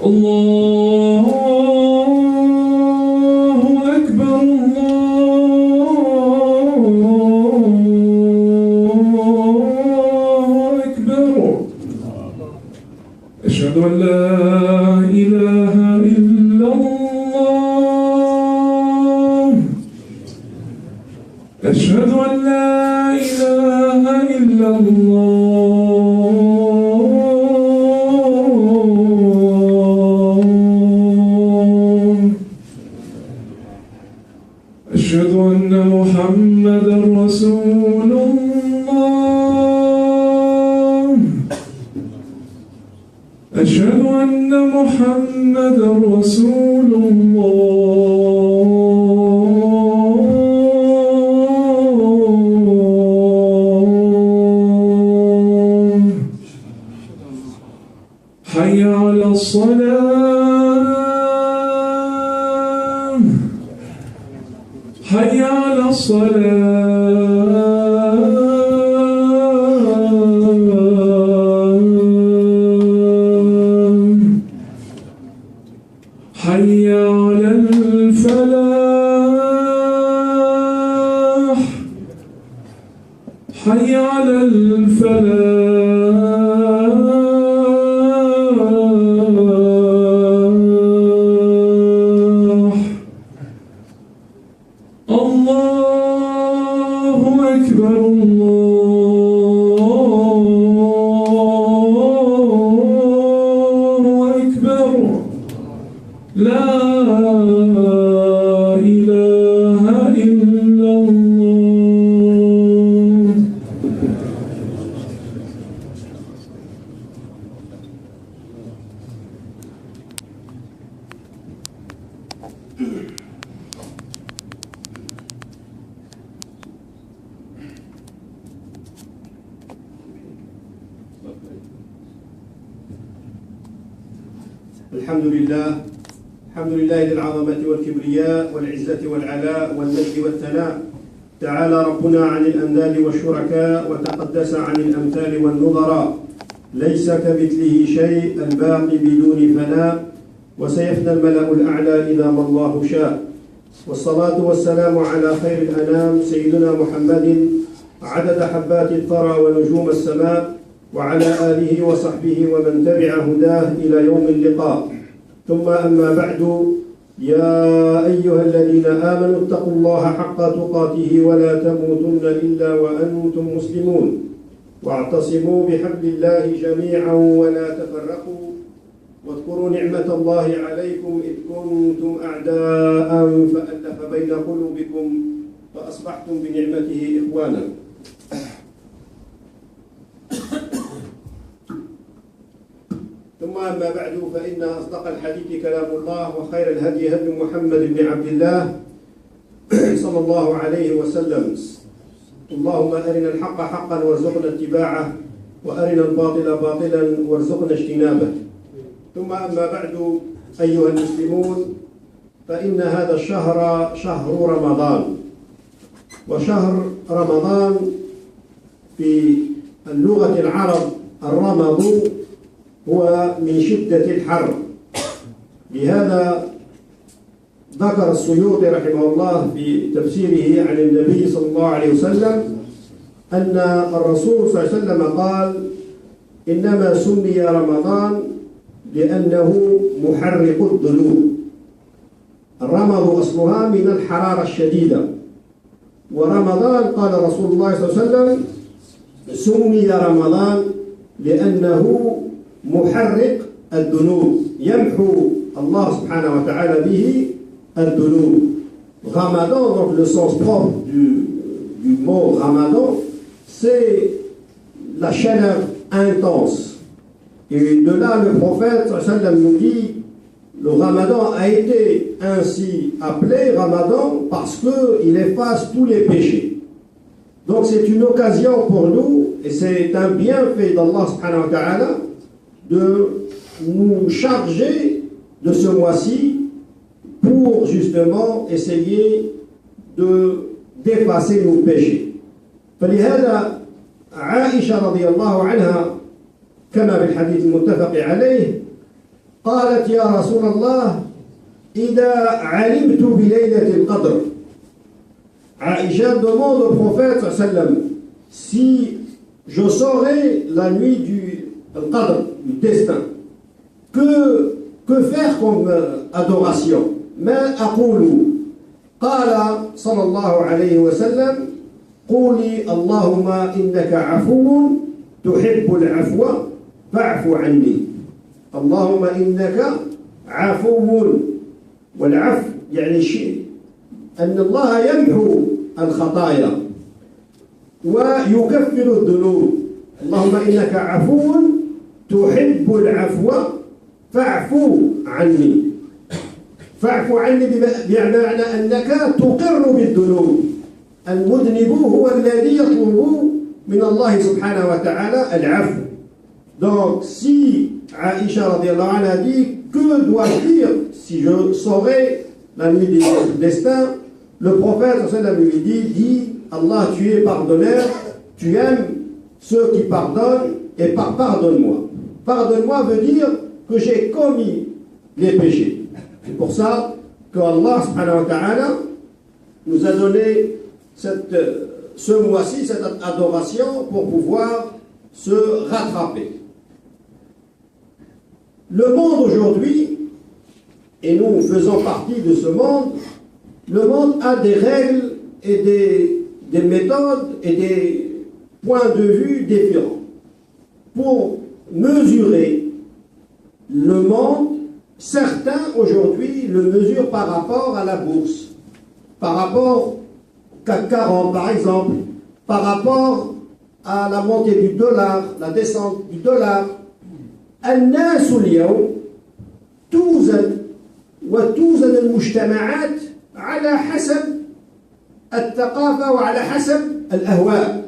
الله أكبر الله أكبر. أشهد أن لا إله إلا الله. أشهد أن لا إله إلا الله. أشهد أن محمدا رسول الله. أشهد أن محمدا رسول الله. حي على الصلاة. حي على الصلاة. حي على الفلاح. حي على الفلاح. الله أكبر الله أكبر. لا إله إلا الله. الحمد لله ذي العظمة والكبرياء والعزة والعلاء والمجد والثناء. تعالى ربنا عن الأنداد والشركاء وتقدس عن الأمثال والنظراء. ليس كمثله شيء الباقي بدون فناء، وسيفنى الملأ الأعلى إذا ما الله شاء. والصلاة والسلام على خير الأنام سيدنا محمد عدد حبات الثرى ونجوم السماء، وعلى آله وصحبه ومن تبع هداه إلى يوم اللقاء. ثم أما بعد، يا أيها الذين آمنوا اتقوا الله حق تقاته ولا تموتن إلا وأنتم مسلمون، واعتصموا بحبل الله جميعا ولا تفرقوا، واذكروا نعمة الله عليكم إذ كنتم أعداء فألف بين قلوبكم فأصبحتم بنعمته إخوانا. ثم أما بعد، فإن أصدق الحديث كلام الله، وخير الهدي هدي محمد بن عبد الله صلى الله عليه وسلم. اللهم أرنا الحق حقا وارزقنا اتباعه، وأرنا الباطل باطلا وارزقنا اجتنابه. ثم أما بعد، أيها المسلمون، فإن هذا الشهر شهر رمضان. وشهر رمضان في اللغة العرب الرمض هو من شدة الحر. لهذا ذكر السيوطي رحمه الله في تفسيره عن النبي صلى الله عليه وسلم أن الرسول صلى الله عليه وسلم قال: إنما سمي رمضان لأنه محرق الذنوب. الرمض أصلها من الحرارة الشديدة، ورمضان قال رسول الله صلى الله عليه وسلم سمي رمضان لأنه محرق الذنوب، يمحو الله سبحانه وتعالى به الذنوب. Ramadan, donc le sens propre du mot Ramadan, c'est la chaleur intense. Et de là, le prophète sallam nous dit, le Ramadan a été ainsi appelé Ramadan parce qu'il efface tous les péchés. Donc c'est une occasion pour nous, et c'est un bienfait d'Allah subhanahu wa ta'ala, de nous charger de ce mois-ci pour justement essayer d'effacer nos péchés. فلهذا عائشة رضي الله عنها كما في الحديث المتفق عليه قالت يا رسول الله إذا علمت بليلة القدر. Aïcha demande au prophète sallam, si je saurais la nuit du Qadr, du destin, que faire comme adoration? ما أقول؟ قال صلى الله عليه وسلم قولي اللهم إنك عفو تحب العفو فاعف عني. اللهم إنك عفو، والعفو يعني شيء أن الله يمحو الخطايا ويكفر الذنوب. اللهم إنك عفو تحب العفو فاعفو عني. فاعف عني بمعنى أنك تقر بالذنوب. المذنب هو الذي يطلب من الله سبحانه وتعالى العفو. Donc si Aïcha radiallahu anha dit que dois-je dire si je saurais la nuit du destin, le prophète lui dit Allah, tu es pardonneur, tu aimes ceux qui pardonnent, et pardonne-moi. Pardonne-moi veut dire que j'ai commis les péchés. C'est pour ça que Allah subhanahu wa ta'ala nous a donné ce mois-ci cette adoration pour pouvoir se rattraper. Le monde aujourd'hui, et nous faisons partie de ce monde, le monde a des règles et des méthodes et des points de vue différents. Pour mesurer le monde, certains aujourd'hui le mesurent par rapport à la bourse, par rapport au CAC 40 par exemple, par rapport à la montée du dollar, la descente du dollar. الناس اليوم توزن وتوزن المجتمعات على حسب الثقافة وعلى حسب الأهواء.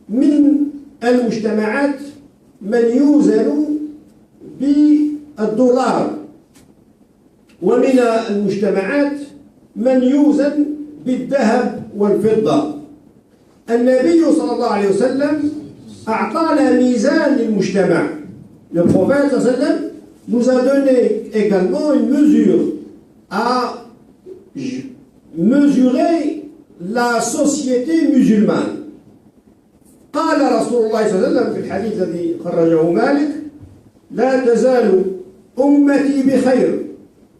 من المجتمعات من يوزن بالدولار، ومن المجتمعات من يوزن بالذهب والفضة. النبي صلى الله عليه وسلم أعطانا ميزان للمجتمع. Le prophète sallam nous a donné également une mesure à mesurer la société musulmane. قال رسول الله صلى الله عليه وسلم في الحديث الذي خرجه مالك لا تزال أمتي بخير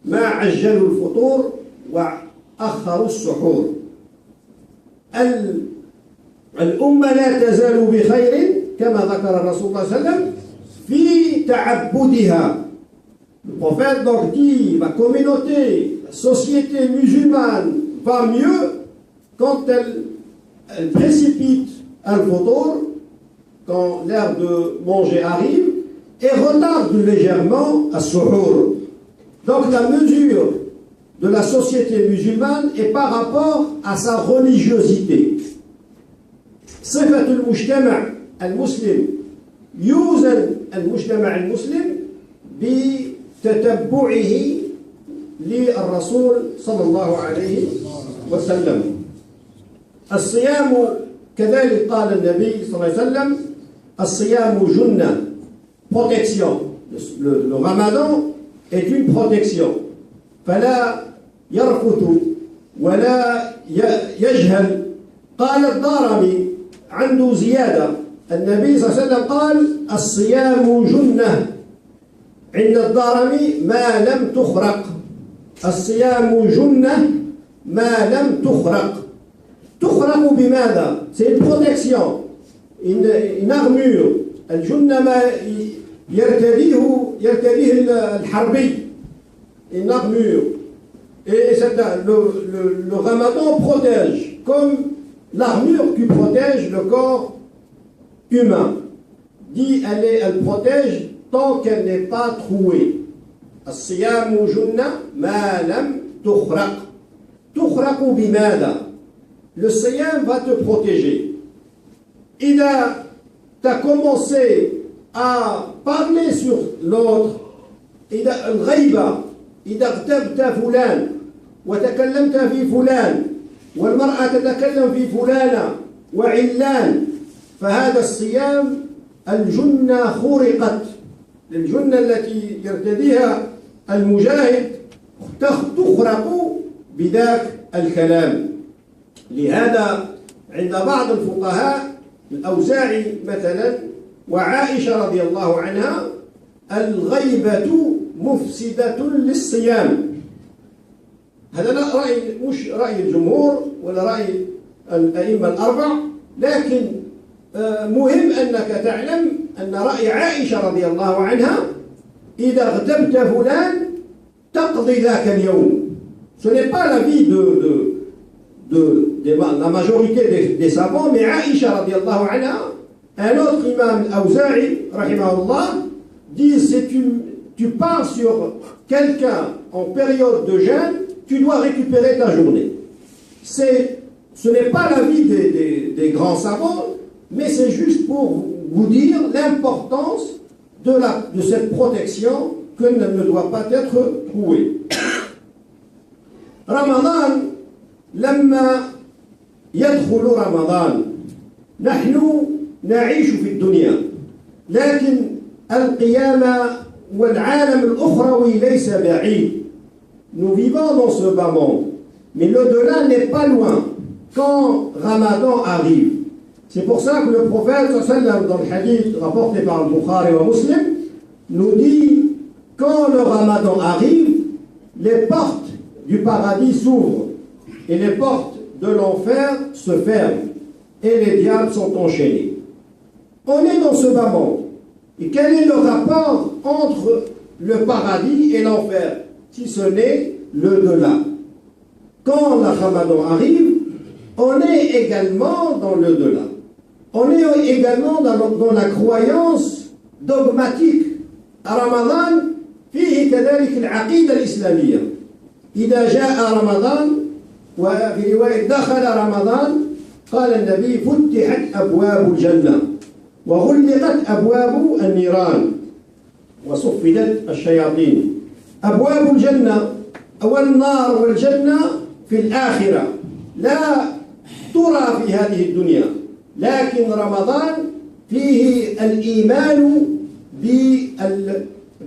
ما عجلوا الفطور وأخروا السحور. الأمة لا تزال بخير كما ذكر الرسول صلى الله عليه وسلم في تعبدها. Le prophète donc dit la communauté, la société musulmane va mieux quand elle précipite al-Futur, quand l'heure de manger arrive, et retarde légèrement al-Suhur. Donc la mesure de la société musulmane est par rapport à sa religiosité. صفة المجتمع المسلم يوزن المجتمع المسلم بتتبعه للرسول صلى الله عليه وسلم. الصيام كذلك قال النبي صلى الله عليه وسلم الصيام جنة، protection. Le ramadan est une protection. فلا يرفث ولا يجهل. قال الدارمي عنده زيادة، النبي صلى الله عليه وسلم قال الصيام جنة. عند الدارمي ما لم تخرق. الصيام جنة ما لم تخرق. تخرق بماذا؟ C'est une protection, une armure. الجنة ما يرتديه الحربي، une armure. Et le ramadan protège, comme l'armure qui protège le corps humain. Dit elle protège tant qu'elle n'est pas trouée. الصيام جنة ما لم تخرق. تخرق بماذا؟ Le siyam va te protéger. إذا tu as commencé à parler sur l'autre، إذا الغيبة، إذا اغتبت فلان وتكلمت في فلان والمرأة تتكلم في فلانة وعلان، فهذا الصيام الجنة خرقت. الجنة التي يرتديها المجاهد تخرق بذاك الكلام. لهذا عند بعض الفقهاء الأوزاعي مثلا وعائشة رضي الله عنها الغيبة مفسدة للصيام. هذا لا رأي، مش رأي الجمهور ولا رأي الأئمة الأربع، لكن مهم أنك تعلم أن رأي عائشة رضي الله عنها إذا اغتبت فلان تقضي ذاك اليوم. Ce n'est pas l'avis de la majorité des savants, mais Aïcha radiallahu anha, un autre imam al-Awza'i, rahimahullah, dit si tu pars sur quelqu'un en période de jeûne, tu dois récupérer ta journée. Ce n'est pas l'avis des grands savants, mais c'est juste pour vous dire l'importance de cette protection que ne doit pas être trouée. رمضان لما يدخل رمضان نحن نعيش في الدنيا، لكن القيامة والعالم الأخروي ليس بعيد. Nous vivons dans ce bas monde, mais l'au-delà n'est pas loin quand Ramadan arrive. C'est pour ça que le prophète dans le hadith rapporté par le Bukhari et Muslim nous dit quand le Ramadan arrive, les portes du paradis s'ouvrent et les portes de l'enfer se ferment et les diables sont enchaînés. On est dans ce bas monde. Et quel est le rapport entre le paradis et l'enfer, si ce n'est le delà? Quand le Ramadan arrive, on est également dans le delà. On est également dans la croyance dogmatique. Ramadan فيه كذلك العقيدة الإسلامية. إذا جاء رمضان وفي رواية دخل رمضان قال النبي فتحت أبواب الجنة وغلقت أبواب النيران وصفدت الشياطين. أبواب الجنة والنار والجنة في الآخرة لا ترى في هذه الدنيا، لكن رمضان فيه الإيمان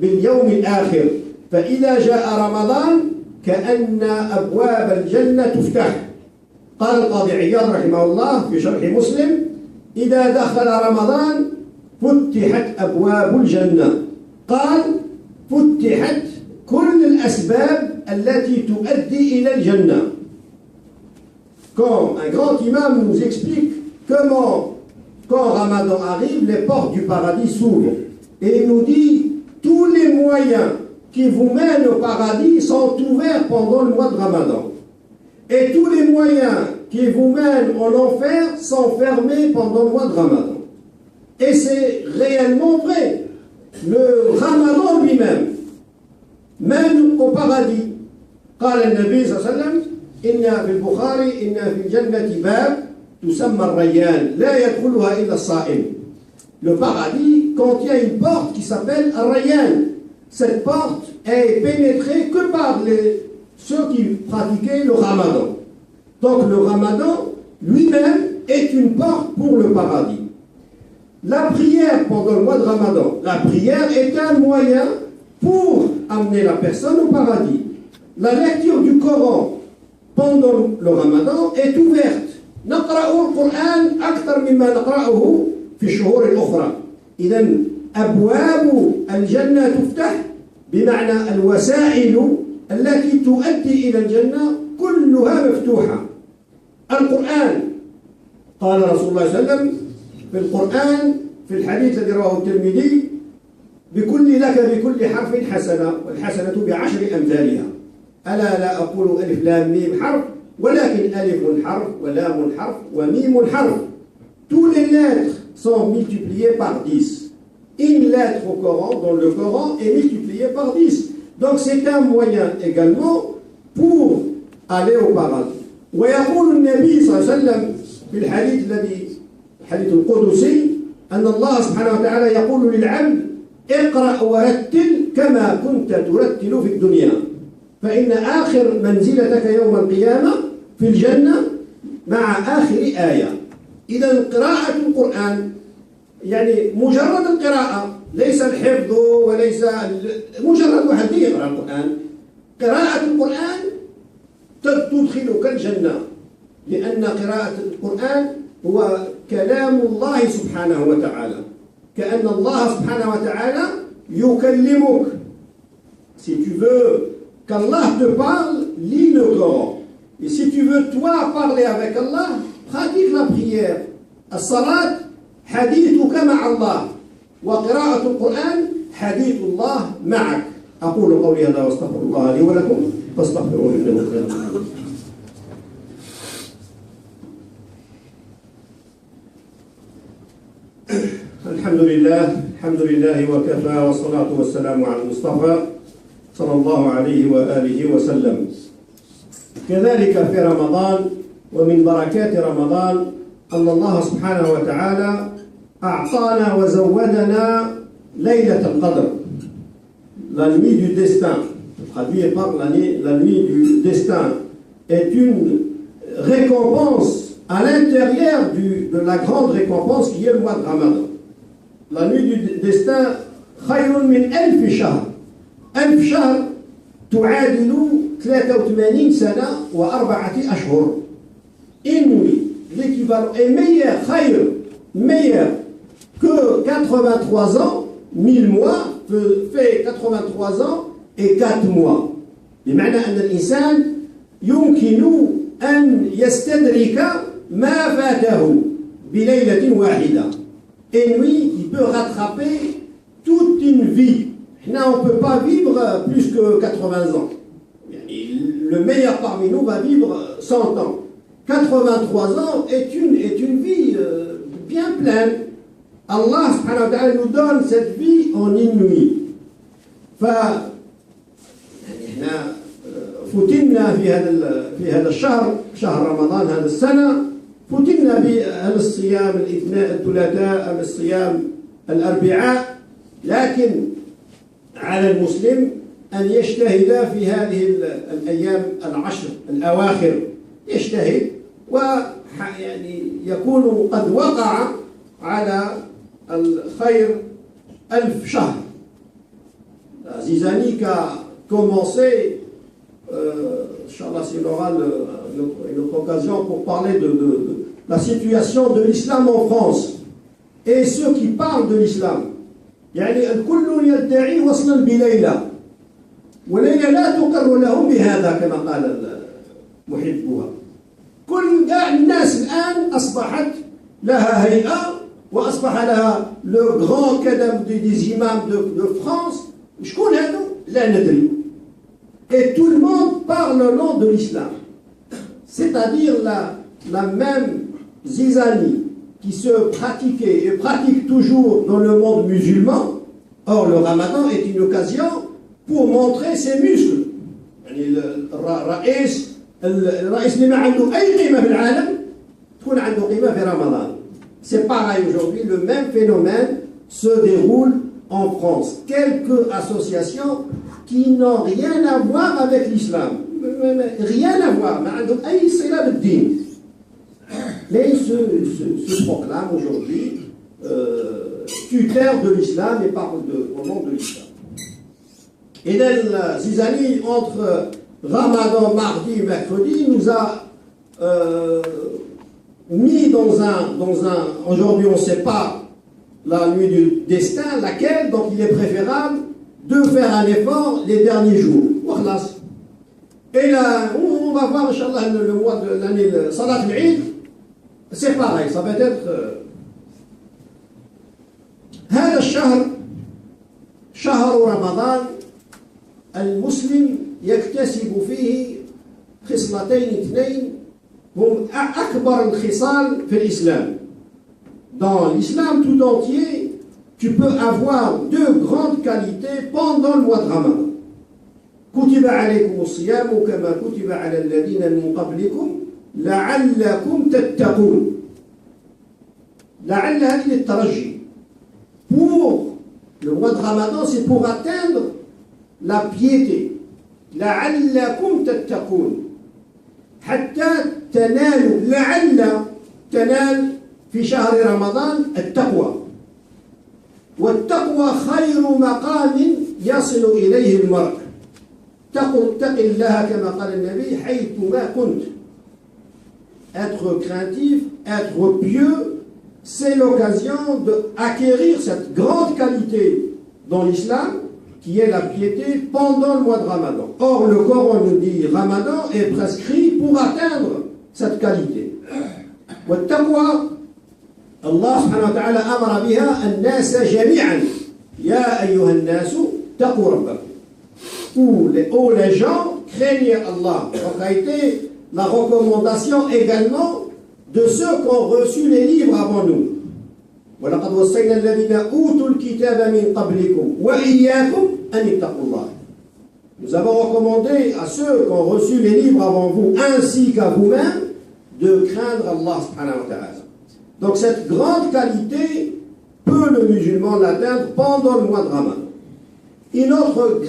باليوم الآخر. فإذا جاء رمضان كأن أبواب الجنة تفتح. قال القاضي عياض رحمه الله في شرح مسلم إذا دخل رمضان فتحت أبواب الجنة. قال فتحت كل الأسباب التي تؤدي إلى الجنة. Quand un grand imam nous explique comment, quand Ramadan arrive, les portes du paradis s'ouvrent. Et il nous dit tous les moyens qui vous mènent au paradis sont ouverts pendant le mois de Ramadan. Et tous les moyens qui vous mènent en enfer sont fermés pendant le mois de Ramadan. Et c'est réellement vrai. Le Ramadan lui-même mène au paradis. قال النبي صلى الله عليه وسلم إن في البخاري إن في الجنة باب تسمى الريان لا يدخلها إلا الصائم. Le paradis contient une porte qui s'appelle Ar-Rayyan. Cette porte est pénétrée que par ceux qui pratiquaient le Ramadan. Donc le Ramadan lui-même est une porte pour le paradis. La prière pendant le mois de Ramadan, la prière est un moyen pour amener la personne au paradis. La lecture du Coran pendant le Ramadan est ouverte. نقرأ القرآن أكثر مما نقرأه في الشهور الأخرى. إذن أبواب الجنة تفتح بمعنى الوسائل التي تؤدي إلى الجنة كلها مفتوحة. القرآن قال رسول الله صلى الله عليه وسلم في القرآن في الحديث الذي رواه الترمذي بكل حرف حسنة والحسنة بعشر أمثالها. ألا لا أقول ألف لام ميم حرف ولكن ألف حرف ولام حرف وميم حرف. Tous les lettres sont multipliées par 10. Une lettre au Coran, dans le Coran, est multipliée par 10. Donc c'est un moyen également pour aller au paradis. ويقول النبي صلى الله عليه وسلم في الحديث الحديث القدسي أن الله سبحانه وتعالى يقول للعبد اقرأ ورتل كما كنت ترتل في الدنيا فإن آخر منزلتك يوم القيامة في الجنة مع آخر آية. إذا قراءة القرآن يعني مجرد القراءة ليس الحفظ وليس مجرد واحد يقرأ القرآن. قراءة القرآن تدخلك الجنة، لأن قراءة القرآن هو كلام الله سبحانه وتعالى، كأن الله سبحانه وتعالى يكلمك. Si tu veux qu'Allah te parle, lis le Coran. Et si tu veux toi parler avec Allah, pratique la prière. الصلاة حديثك مع الله، وقراءة القرآن حديث الله معك. أقول قولي هذا واستغفر الله لي ولكم فاستغفروه إنه غفور رحيم. الحمد لله وكفى، والصلاة والسلام على المصطفى صلى الله عليه وآله وسلم. كذلك في رمضان ومن بركات رمضان أن الله سبحانه وتعالى أعطانا وزودنا ليلة القدر. La nuit du destin, traduit par la nuit du destin, est une récompense à l'intérieur de la grande récompense qui est le mois de Ramadan. La nuit du destin, خير من 1000 شهر. 1000 شهر تعادل 83 سنة و4 أشهر. Une nuit, l'équivalent est meilleur, meilleur que 83 ans, 1000 mois, fait 83 ans et 4 mois. بمعنى أن الإنسان يمكن أن يستدرك ما فاته بليلة واحدة. Et nuit, il peut rattraper toute une vie. Là, on ne peut pas vivre plus que 80 ans. Le meilleur parmi nous va vivre 100 ans. 83 ans est une vie bien pleine. Allah subhanahu wa ta'ala nous donne cette vie en une nuit. فتنا في هذا الشهر، شهر رمضان هذا السنة، فتنا بهذا الصيام الثلاثاء أم الصيام الأربعاء، لكن على المسلم أن يجتهد في هذه الأيام العشر الأواخر، يجتهد ويعني يكون قد وقع على الخير 1000 شهر. La zizanie qu'a commencé, Inch'Allah, si on aura une autre occasion pour parler de la situation de l'islam en France et ceux qui parlent de l'islam. يعني الكل يدعي وصلا بليلى وليلى لا تقر لهم بهذا كما قال محبها. كل الناس الآن أصبحت لها هيئة وأصبح لها le grand كدم des imams de France. شكون هذو؟ لا ندري. Et tout le monde parle le nom de l'islam. C'est-à-dire la même zizanie qui se pratiquait et pratique toujours dans le monde musulman. Or, le ramadan est une occasion pour montrer ses muscles. الرئيس اللي ما عنده أي قيمة في العالم تكون عنده قيمة في رمضان. C'est pareil aujourd'hui, le même phénomène se déroule en France. Quelques associations qui n'ont rien à voir avec l'islam. Rien à voir. Mais se proclament aujourd'hui tuteurs de l'islam et parlent au nom de l'islam. Et la zizanie entre Ramadan, mardi et mercredi nous a mis dans un aujourd'hui on ne sait pas la nuit du destin, laquelle, donc il est préférable de faire un effort les derniers jours. Et là, on va voir, Inch'Allah, le mois de l'année, Salat al-Eid, c'est pareil, ça va être... هذا الشهر شهر رمضان المسلم يكتسب فيه خصلتين اثنين هم أكبر الخصال في الإسلام. Dans l'islam tout entier, tu peux avoir deux grandes qualités pendant le mois de Ramadan. كتب عليكم الصيام كما كتب على الذين من قبلكم لعلكم تتقون. لعل هذه للترجي. Pour le mois de Ramadan, c'est pour atteindre la piété. لعلكم تتقون. حتى تنالوا لعل تنال في شهر رمضان التقوى. والتقوى خير مقام يصل إليه المرء. اتق الله كما قال النبي حيثما كنت. Être craintif, être pieux, c'est l'occasion d'acquérir cette grande qualité dans l'islam qui est la piété pendant le mois de Ramadan. Or, le Coran nous dit Ramadan est prescrit pour atteindre cette qualité. والتقوى الله سبحانه وتعالى أمر بها الناس جميعا. يا أيها الناس اتقوا ربكم. Où les gens craignent Allah. Donc a été la recommandation également de ceux qui ont reçu les livres avant nous. وَلَقَدْ وَصَّيْنَا الَّذِينَ أُوتُوا الْكِتَابَ مِنْ قَبْلِكُمْ وَإِيَّاكُمْ أَنِ اتَّقُوا اللَّهَ. Nous avons recommandé à ceux qui ont reçu les livres avant vous, ainsi qu'à vous-même, de craindre Allah subhanahu wa ta'ala. Donc cette grande qualité peut le musulman l'atteindre pendant le mois de Ramadan. Une autre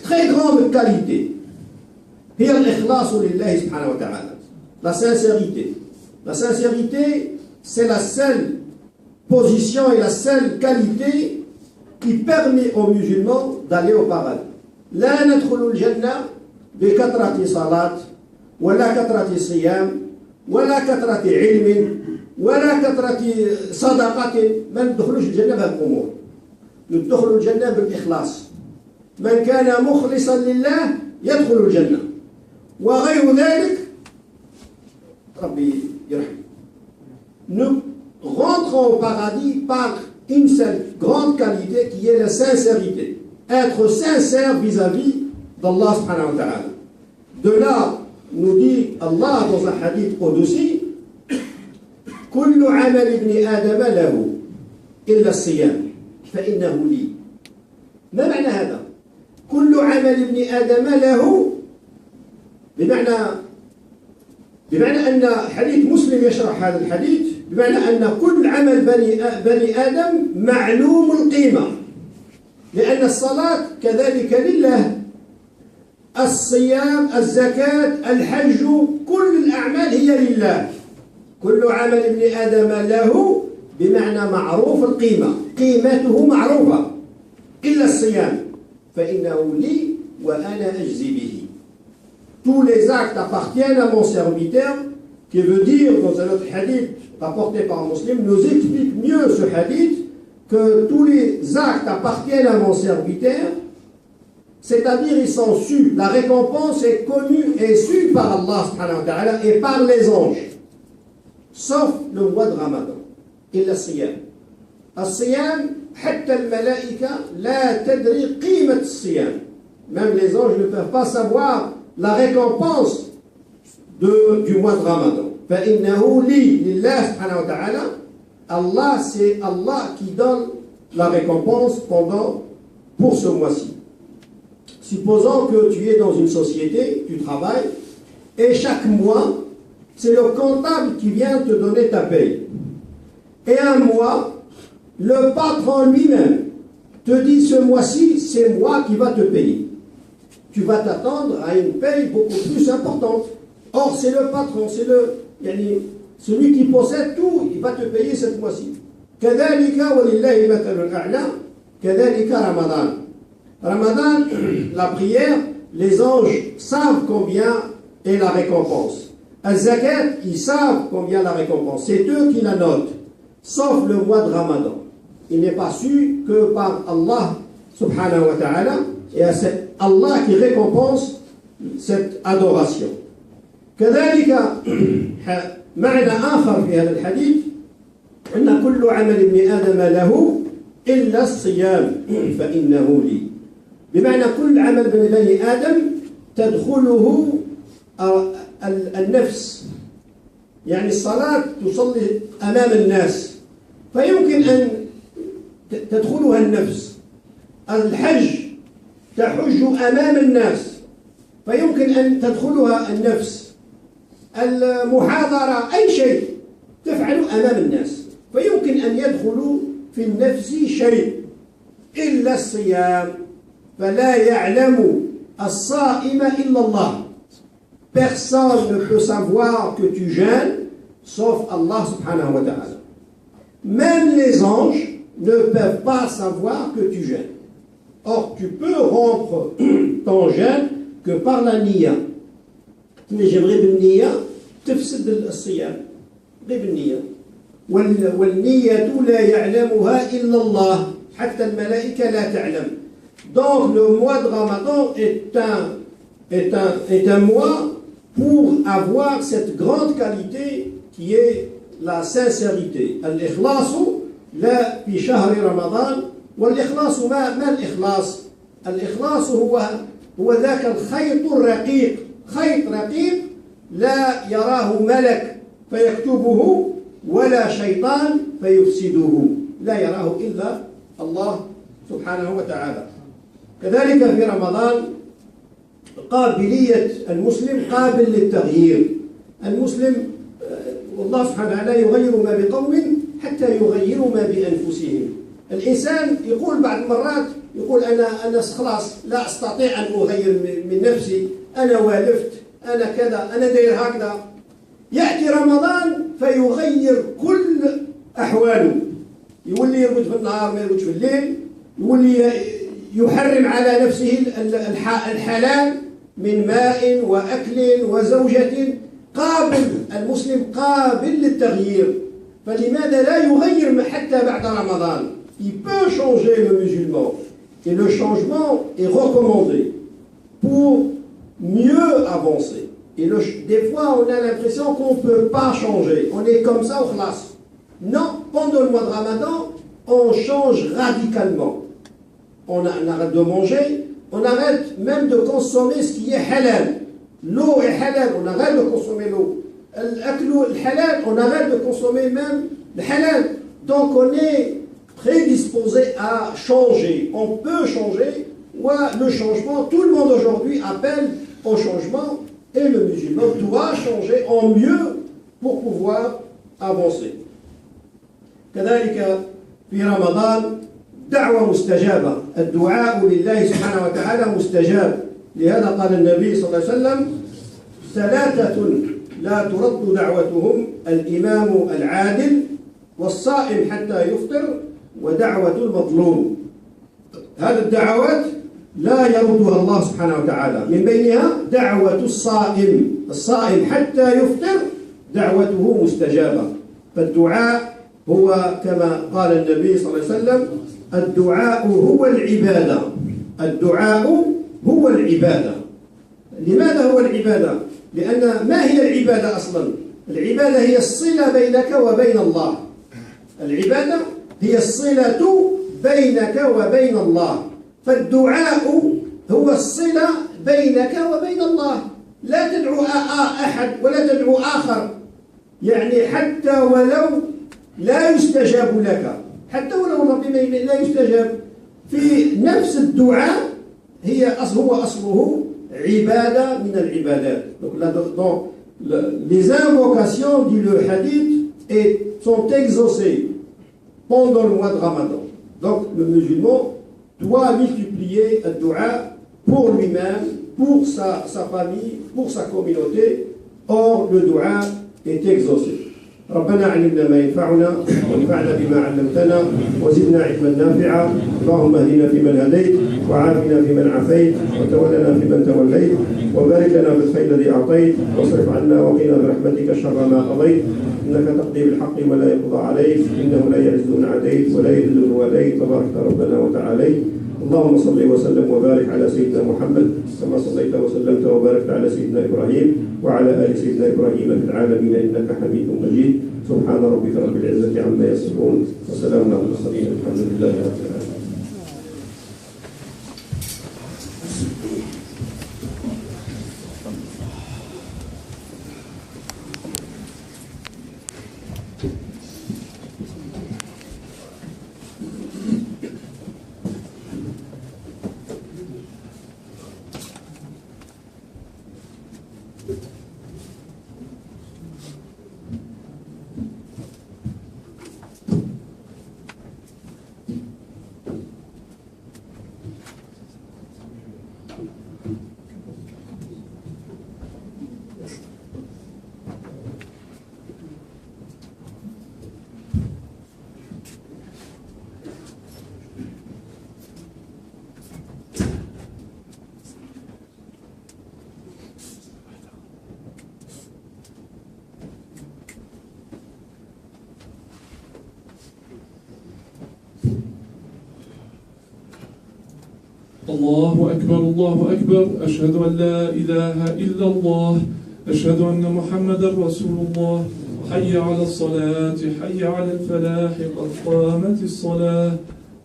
très grande qualité, هي الإخلاص لله سبحانه وتعالى. La sincérité. La sincérité, c'est la seule position et la seule qualité qui permet aux musulmans d'aller au paradis. لا ندخل الجنة بكثرة صلاة ولا كثرة صيام ولا كثرة علم ولا كثرة صدقة. ما ندخلوش الجنة بهذه الأمور. ندخل الجنة بالإخلاص. من كان مخلصا لله يدخل الجنة وغير ذلك ربي يرحمه. Nous rentrons au paradis par une seule grande qualité qui est la sincérité. Être sincère vis-à-vis d'Allah subhanahu wa ta'ala. De là, nous dit Allah dans un hadith qudsi, كل عمل ابن آدم له إلا الصيام فإنه لي. ما معنى هذا؟ كل عمل ابن آدم له بمعنى أن حديث مسلم يشرح هذا الحديث بمعنى أن كل عمل بني آدم معلوم القيمة، لأن الصلاة كذلك لله، الصيام، الزكاة، الحج، كل الأعمال هي لله. كل عمل ابن آدم له بمعنى معروف القيمة، قيمته معروفة، إلا الصيام فإنه لي وأنا أجزي به. Tous les actes appartiennent à mon serviteur, qui veut dire dans un autre hadith rapporté par un musulman, nous explique mieux ce hadith que tous les actes appartiennent à mon serviteur, c'est-à-dire ils sont sus, la récompense est connue et sue par Allah subhanahu wa ta'ala et par les anges, sauf le mois de Ramadan, إلا الصيام. الصيام حتى الملائكة لا تدري قيمة الصيام. Même les anges ne peuvent pas savoir la récompense du mois de Ramadan. فإنه لي لله سبحانه وتعالى. Allah, c'est Allah qui donne la récompense pour ce mois-ci. Supposons que tu es dans une société, tu travailles, et chaque mois, c'est le comptable qui vient te donner ta paye. Et un mois, le patron lui-même te dit ce mois-ci, c'est moi qui va te payer. Tu vas t'attendre à une paye beaucoup plus importante. Or, c'est le patron, c'est celui qui possède tout, il va te payer cette mois-ci. كذلك ولله المثل الأعلى كذلك رمضان. Ramadan, la prière, les anges savent combien est la récompense. Al-Zakat, ils savent combien la récompense. C'est eux qui la notent, sauf le mois de Ramadan. Il n'est pas su que par Allah subhanahu wa ta'ala, et c'est Allah qui récompense cette adoration. كذلك معنى آخر في هذا الحديث أن كل عمل ابن آدم له إلا الصيام فإنه لي. بمعنى كل عمل بني آدم تدخله النفس، يعني الصلاة تصلي أمام الناس فيمكن أن تدخلها النفس، الحج تحج أمام الناس فيمكن أن تدخلها النفس، المحاضرة أي شيء تفعل أمام الناس فيمكن أن يدخل في النفس شيء إلا الصيام فلا يعلم الصائم إلا الله. Personne ne peut savoir que tu jeûnes sauf Allah subhanahu wa ta'ala. Même les anges ne peuvent pas savoir que tu jeûnes. Or, tu peux rompre ton jeûne que par la niya. تنجم غير بالنية تفسد الصيام غير بالنية. والنية لا يعلمها إلا الله حتى الملائكة لا تعلم. Donc le mois de Ramadan est un mois pour avoir cette grande qualité qui est la sincérité. الإخلاص لا في شهر رمضان. والإخلاص ما الإخلاص؟ الإخلاص هو ذاك الخيط الرقيق، خيط رقيق لا يراه ملك فيكتبه ولا شيطان فيفسده، لا يراه إلا الله سبحانه وتعالى. كذلك في رمضان قابلية المسلم قابل للتغيير. المسلم والله سبحانه وتعالى يغير ما بقوم حتى يغيروا ما بأنفسهم. الإنسان يقول بعض المرات يقول أنا خلاص لا أستطيع أن أغير من نفسي، أنا والفت، أنا كذا، أنا داير هكذا. يأتي رمضان فيغير كل أحواله، يولي يرقد في النهار ما يرقدش في الليل، يولي يحرم على نفسه الحلال من ماء وأكل وزوجة. قابل المسلم قابل للتغيير، فلماذا لا يغير حتى بعد رمضان؟ Il peut changer le musulman et le changement est recommandé pour mieux avancer. Et des fois on a l'impression qu'on ne peut pas changer, on est comme ça au khlas. Non, pendant le mois de Ramadan on change radicalement. On arrête de manger, on arrête même de consommer ce qui est halal. L'eau est halal, on arrête de consommer l'eau. L'aklu halal, on arrête de consommer même le halal. Donc on est prédisposé à changer. On peut changer. Le changement, tout le monde aujourd'hui appelle au changement et le musulman doit changer en mieux pour pouvoir avancer. كذلك في رمضان دعوة مستجابة. الدعاء لله سبحانه وتعالى مستجاب. لهذا قال النبي صلى الله عليه وسلم: ثلاثة لا ترد دعوتهم الإمام العادل والصائم حتى يفطر ودعوة المظلوم. هذه الدعوات لا يردها الله سبحانه وتعالى، من بينها دعوة الصائم. الصائم حتى يفطر دعوته مستجابة. فالدعاء هو كما قال النبي صلى الله عليه وسلم: الدعاء هو العبادة. الدعاء هو العبادة. لماذا هو العبادة؟ لأن ما هي العبادة أصلا؟ العبادة هي الصلة بينك وبين الله. العبادة هي الصلة بينك وبين الله. فالدعاء هو الصلة بينك وبين الله. لا تدعو أحد ولا تدعو آخر، يعني حتى ولو لا يستجاب لك، حتى ولو ربي لا يستجاب، في نفس الدعاء هو أصله عبادة من العبادات. Donc les invocations, dit le hadith, sont exaucées pendant le mois de Ramadan. Donc le musulman doit multiplier le dua pour lui-même, pour sa famille, pour sa communauté. Or le dua est exaucé. ربنا علمنا ما ينفعنا وانفعنا بما علمتنا وزدنا علما نافعا. اللهم اهدنا فيمن هديت وعافنا فيمن عافيت وتولنا فيمن توليت وبارك لنا بالخير الذي اعطيت واصرف عنا وقنا برحمتك شر ما قضيت انك تقضي بالحق ولا يقضى عليك انه لا يعز من عاديت ولا يذل من واليت تبارك ربنا وتعاليت. اللهم صل وسلم وبارك على سيدنا محمد كما صليت وسلمت وباركت على سيدنا ابراهيم وعلى ال سيدنا ابراهيم في العالمين انك حميد مجيد. سبحان ربك رب العزه عما يصفون وسلام على المرسلين الحمد لله رب العالمين. الله أكبر الله أكبر أشهد أن لا إله إلا الله أشهد أن محمدا رسول الله حي على الصلاة حي على الفلاح قد قامت الصلاة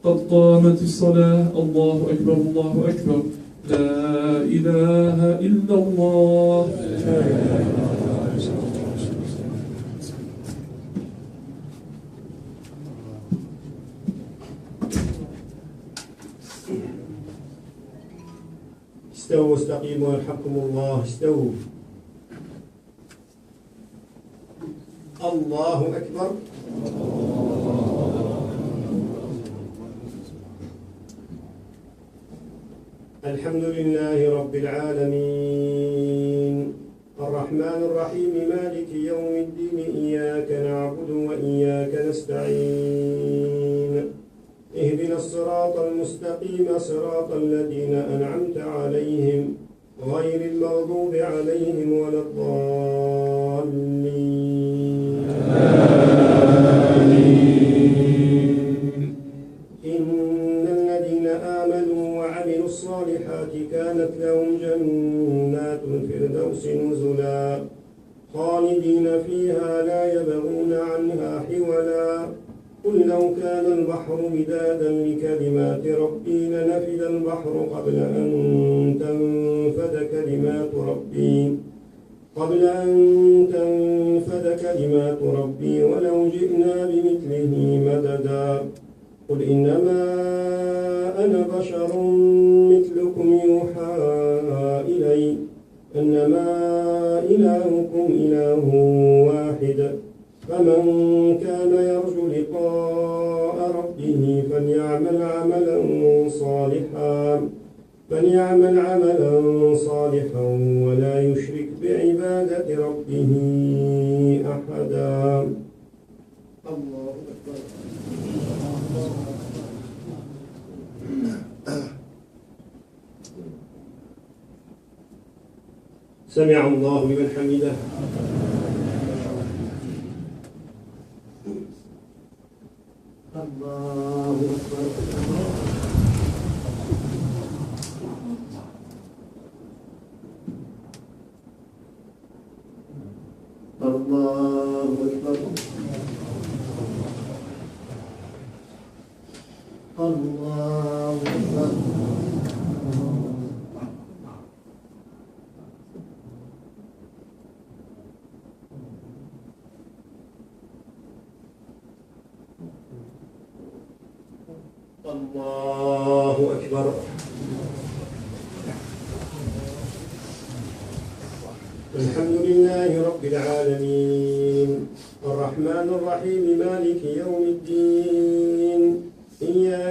قد قامت الصلاة الله أكبر الله أكبر لا إله إلا الله استووا واستقيموا يرحمكم الله استووا الله أكبر الحمد لله رب العالمين الرحمن الرحيم مالك يوم الدين إياك نعبد وإياك نستعين اهدنا الصراط المستقيم صراط الذين أنعمت عليهم غير المغضوب عليهم ولا الضالين إن الذين آمنوا وعملوا الصالحات كانت لهم جنات الفردوس نزلا خالدين فيها لا يبغون عنها حولا قل لو كان البحر مدادا لكلمات ربي لنفد البحر قبل أن تنفد كلمات ربي ولو جئنا بمثله مددا قل إنما أنا بشر مثلكم يوحى إلي أنما إلهكم إله واحد فمن كان يرجو لقاء ربه فليعمل عملا صالحا ولا يشرك بعبادة ربه أحدا الله أكبر سمع الله لمن حمده الله أكبر الله أكبر الله أكبر الله أكبر الحمد لله رب العالمين الرحمن الرحيم مالك يوم الدين إياك